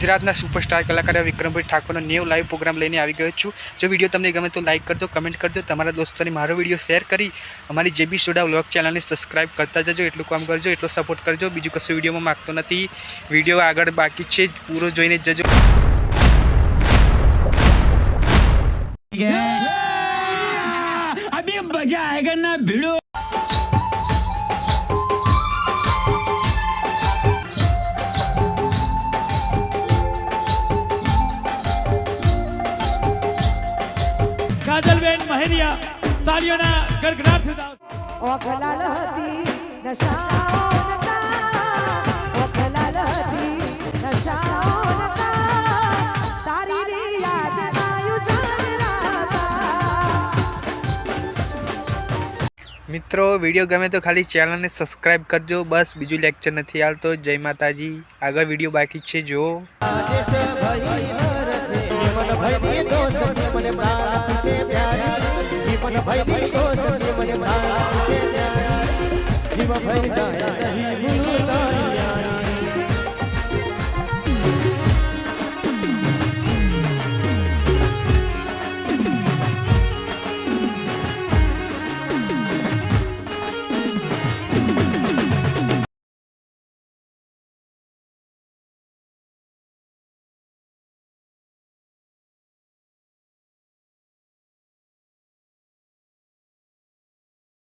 ગુજરાતના સુપરસ્ટાર કલાકાર વિક્રમભાઈ ઠાકોરનો new live programme લઈને આવી ગયો છું। જો વિડીયો તમને ગમે તો લાઈક કરજો, કમેન્ટ કરજો, તમારા દોસ્તોને મારો વિડીયો શેર કરી અમારી જેબી સોડા વ્લોગ ચેનલને સબસ્ક્રાઇબ કરતા જજો। એટલું કામ કરજો, એટલો સપોર્ટ કરજો। બીજું કશું વિડીયોમાં માગતો નથી, વિડીયો આગળ બાકી છે, પૂરો જોઈને જજો। अभी मजा आएगा ना भिड़ो। काजलबेन महरिया तालियों ना गड़गड़ाट से ઓખલાલ હતી નશાઓનકા, ઓખલાલ હતી નશાઓનકા, તારી રી યાદ આયુ જાનરાકા। મિત્રો વિડીયો ગમે તો ખાલી ચેનલને સબસ્ક્રાઇબ કરજો, બસ બીજું લેક્ચર નથી હાલતો। જય માતાજી, આગળ વિડીયો બાકી છે જો।